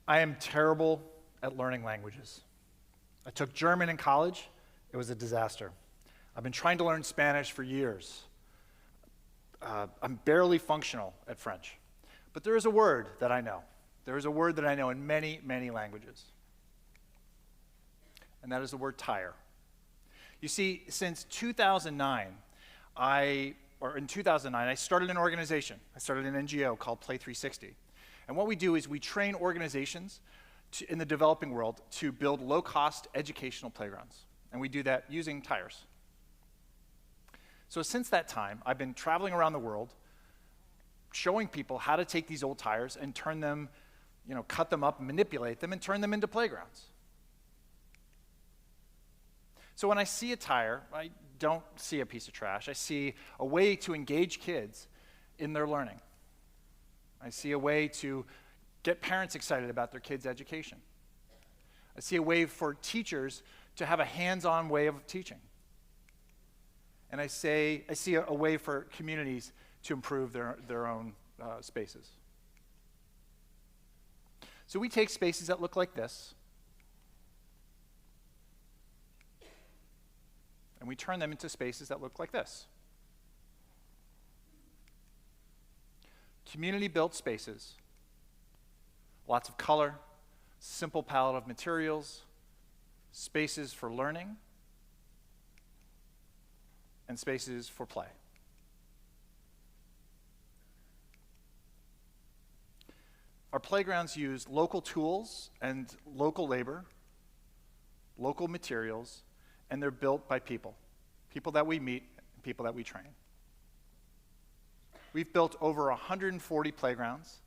I am terrible at learning languages. I took German in college. It was a disaster. I've been trying to learn Spanish for years. I'm barely functional at French. But there is a word that I know. There is a word that I know in many, many languages. And that is the word tire. You see, since 2009, I started an organization. I started an NGO called Play 360. And what we do is we train organizations in the developing world to build low-cost educational playgrounds. And we do that using tires. So since that time, I've been traveling around the world, showing people how to take these old tires and turn them, cut them up, manipulate them, and turn them into playgrounds. So when I see a tire, I don't see a piece of trash. I see a way to engage kids in their learning. I see a way to get parents excited about their kids' education. I see a way for teachers to have a hands-on way of teaching. And I see a way for communities to improve their own spaces. So we take spaces that look like this, and we turn them into spaces that look like this. Community-built spaces, lots of color, simple palette of materials, spaces for learning, and spaces for play. Our playgrounds use local tools and local labor, local materials, and they're built by people that we meet, and people that we train. We've built over 140 playgrounds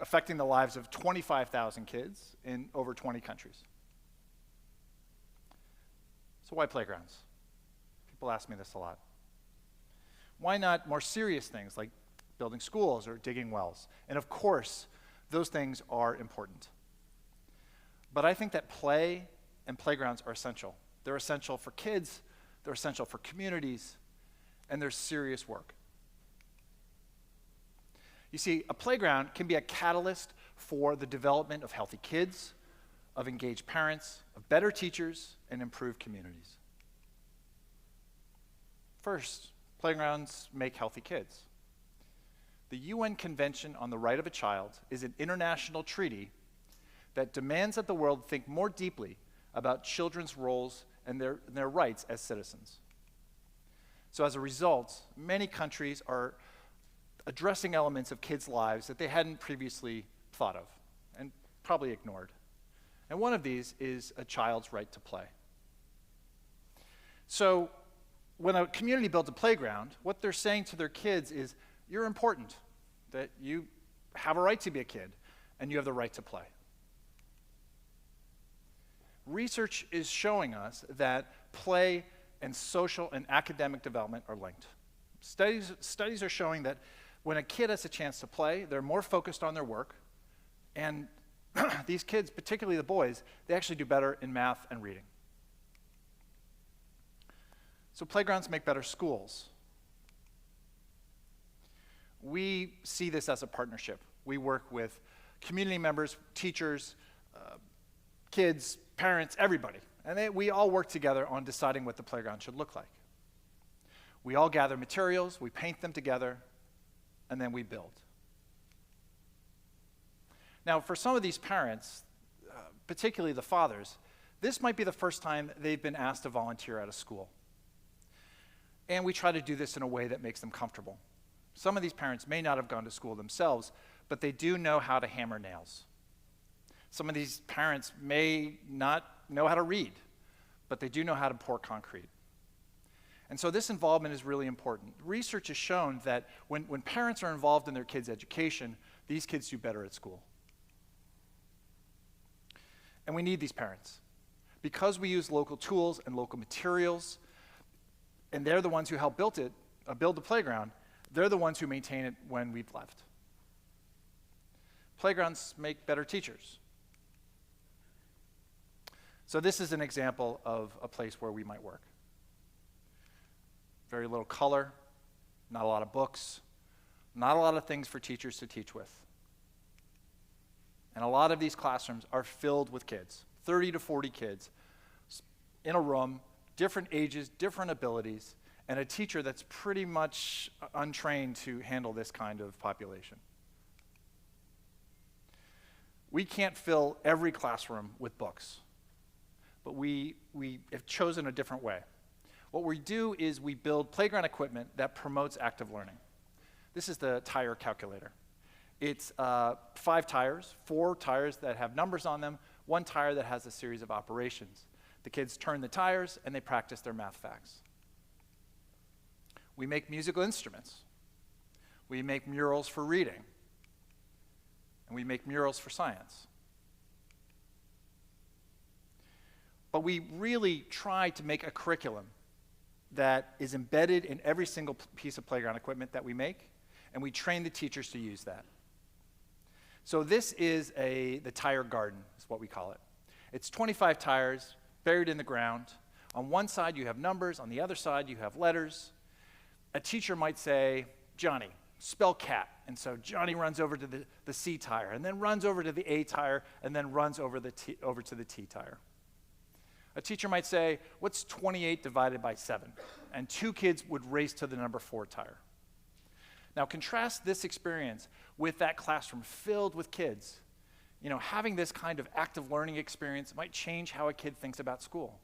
affecting the lives of 25,000 kids in over 20 countries. So why playgrounds? People ask me this a lot. Why not more serious things like building schools or digging wells? And of course, those things are important. But I think that play and playgrounds are essential. They're essential for kids, they're essential for communities, and they're serious work. You see, a playground can be a catalyst for the development of healthy kids, of engaged parents, of better teachers, and improved communities. First, playgrounds make healthy kids. The UN Convention on the Right of a Child is an international treaty that demands that the world think more deeply about children's roles and their rights as citizens. So as a result, many countries are addressing elements of kids' lives that they hadn't previously thought of and probably ignored. And one of these is a child's right to play. So when a community builds a playground, what they're saying to their kids is, you're important, that you have a right to be a kid, and you have the right to play. Research is showing us that play and social and academic development are linked. Studies are showing that when a kid has a chance to play, they're more focused on their work, and these kids, particularly the boys, they actually do better in math and reading. So playgrounds make better schools. We see this as a partnership. We work with community members, teachers, kids, parents, everybody. And we all work together on deciding what the playground should look like. We all gather materials, we paint them together, and then we build. Now, for some of these parents, particularly the fathers, this might be the first time they've been asked to volunteer at a school. And we try to do this in a way that makes them comfortable. Some of these parents may not have gone to school themselves, but they do know how to hammer nails. Some of these parents may not know how to read, but they do know how to pour concrete. And so this involvement is really important. Research has shown that when parents are involved in their kids' education, these kids do better at school. And we need these parents. Because we use local tools and local materials, and they're the ones who helped build the playground, they're the ones who maintain it when we've left. Playgrounds make better teachers. So this is an example of a place where we might work. Very little color, not a lot of books, not a lot of things for teachers to teach with. And a lot of these classrooms are filled with kids, 30 to 40 kids in a room, different ages, different abilities, and a teacher that's pretty much untrained to handle this kind of population. We can't fill every classroom with books, but we have chosen a different way. What we do is we build playground equipment that promotes active learning. This is the tire calculator. It's 5 tires, 4 tires that have numbers on them, 1 tire that has a series of operations. The kids turn the tires and they practice their math facts. We make musical instruments. We make murals for reading. And we make murals for science. But we really try to make a curriculum that is embedded in every single piece of playground equipment that we make, and we train the teachers to use that. So this is the tire garden, is what we call it. It's 25 tires buried in the ground. On one side you have numbers, on the other side you have letters. A teacher might say, Johnny, spell cat. And so Johnny runs over to the C tire, and then runs over to the A tire, and then runs over to the T tire. A teacher might say, what's 28 divided by 7? And 2 kids would race to the number 4 tire. Now contrast this experience with that classroom filled with kids. You know, having this kind of active learning experience might change how a kid thinks about school.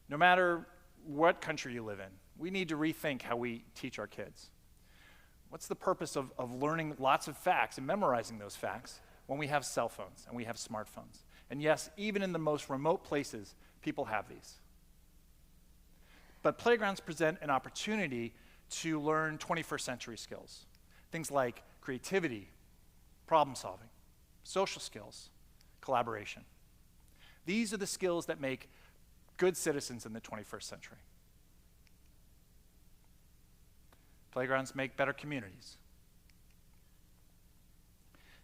No matter what country you live in, we need to rethink how we teach our kids. What's the purpose of learning lots of facts and memorizing those facts when we have cell phones and we have smartphones? And yes, even in the most remote places, people have these. But playgrounds present an opportunity to learn 21st century skills. Things like creativity, problem solving, social skills, collaboration. These are the skills that make good citizens in the 21st century. Playgrounds make better communities.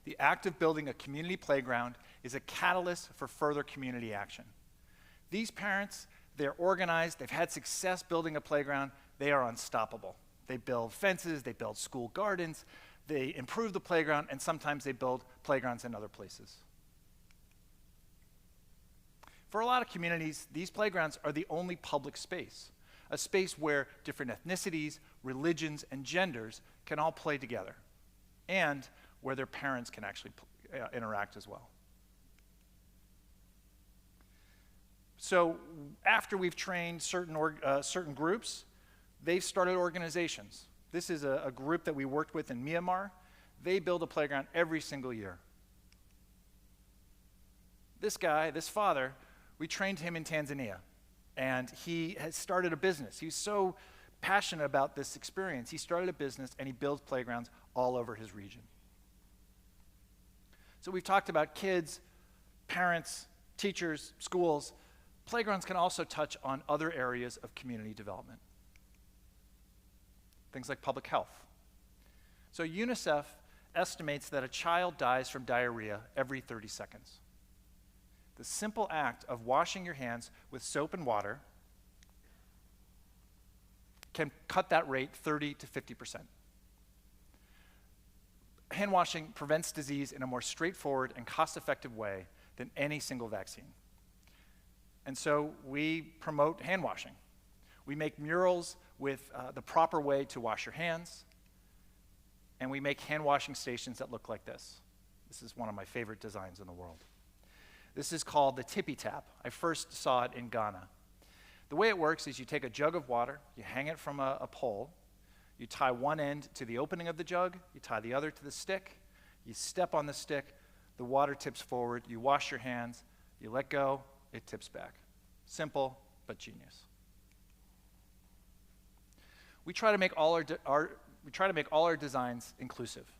The act of building a community playground is a catalyst for further community action. These parents, they're organized, they've had success building a playground, they are unstoppable. They build fences, they build school gardens, they improve the playground, and sometimes they build playgrounds in other places. For a lot of communities, these playgrounds are the only public space, a space where different ethnicities, religions, and genders can all play together, and where their parents can actually interact as well. So after we've trained certain groups, they've started organizations. This is a group that we worked with in Myanmar. They build a playground every single year. This guy, this father, we trained him in Tanzania, and he has started a business. He's so passionate about this experience. He started a business, and he builds playgrounds all over his region. So we've talked about kids, parents, teachers, schools. Playgrounds can also touch on other areas of community development. Things like public health. So UNICEF estimates that a child dies from diarrhea every 30 seconds. The simple act of washing your hands with soap and water can cut that rate 30 to 50%. Hand washing prevents disease in a more straightforward and cost-effective way than any single vaccine. And so we promote hand washing. We make murals with the proper way to wash your hands, and we make hand washing stations that look like this. This is one of my favorite designs in the world. This is called the tippy tap. I first saw it in Ghana. The way it works is you take a jug of water, you hang it from a pole, you tie one end to the opening of the jug, you tie the other to the stick, you step on the stick, the water tips forward, you wash your hands, you let go, it tips back. Simple, but genius. We try to make all our designs inclusive.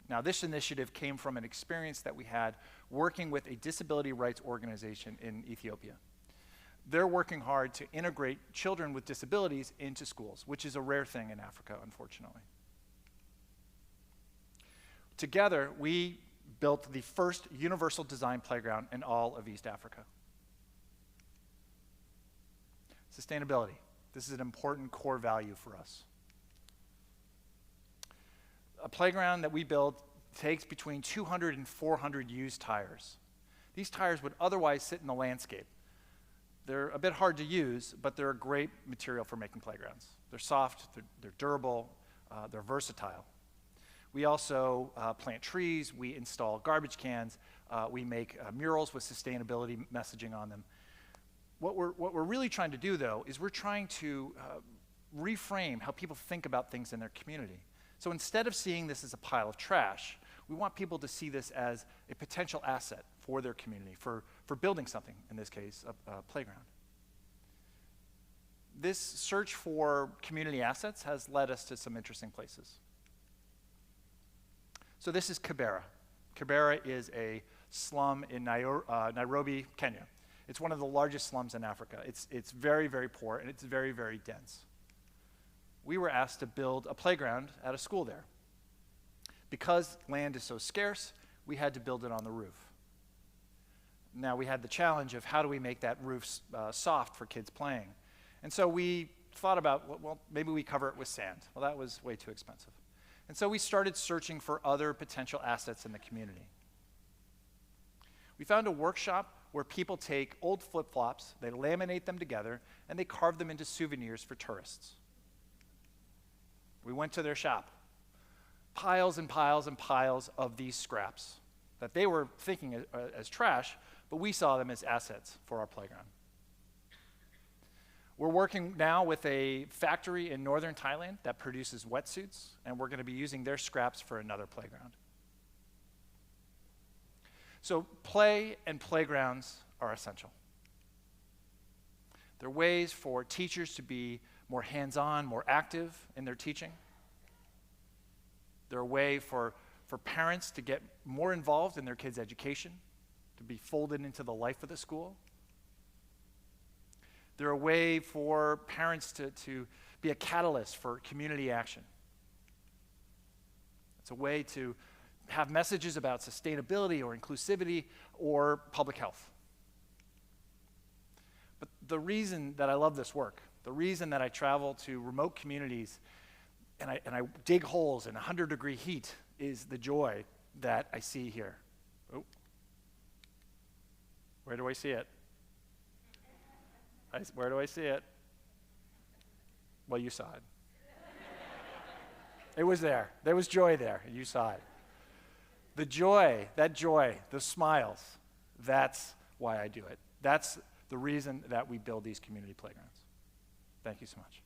Now, this initiative came from an experience that we had working with a disability rights organization in Ethiopia. They're working hard to integrate children with disabilities into schools, which is a rare thing in Africa, unfortunately. Together, we built the first universal design playground in all of East Africa. Sustainability. This is an important core value for us. A playground that we build takes between 200 and 400 used tires. These tires would otherwise sit in the landscape. They're a bit hard to use, but they're a great material for making playgrounds. They're soft, they're durable, they're versatile. We also plant trees, we install garbage cans, we make murals with sustainability messaging on them. What we're really trying to do, though, is we're trying to reframe how people think about things in their community. So instead of seeing this as a pile of trash, we want people to see this as a potential asset for their community, for building something, in this case, a playground. This search for community assets has led us to some interesting places. So this is Kibera. Kibera is a slum in Nairobi, Kenya. It's one of the largest slums in Africa. It's very, very poor, and it's very, very dense. We were asked to build a playground at a school there. Because land is so scarce, we had to build it on the roof. Now, we had the challenge of how do we make that roof soft for kids playing. And so we thought about, well, maybe we cover it with sand. Well, that was way too expensive. And so we started searching for other potential assets in the community. We found a workshop where people take old flip-flops, they laminate them together, and they carve them into souvenirs for tourists. We went to their shop. Piles and piles and piles of these scraps that they were thinking as trash, but we saw them as assets for our playground. We're working now with a factory in northern Thailand that produces wetsuits, and we're going to be using their scraps for another playground. So play and playgrounds are essential. They're ways for teachers to be more hands-on, more active in their teaching. They're a way for parents to get more involved in their kids' education, to be folded into the life of the school. They're a way for parents to be a catalyst for community action. It's a way to have messages about sustainability or inclusivity or public health. But the reason that I love this work, the reason that I travel to remote communities and I dig holes in 100-degree heat is the joy that I see here. Oh. Where do I see it? Where do I see it? Well, you saw it. It was there. There was joy there. You saw it. The joy, the smiles, that's why I do it. That's the reason that we build these community playgrounds. Thank you so much.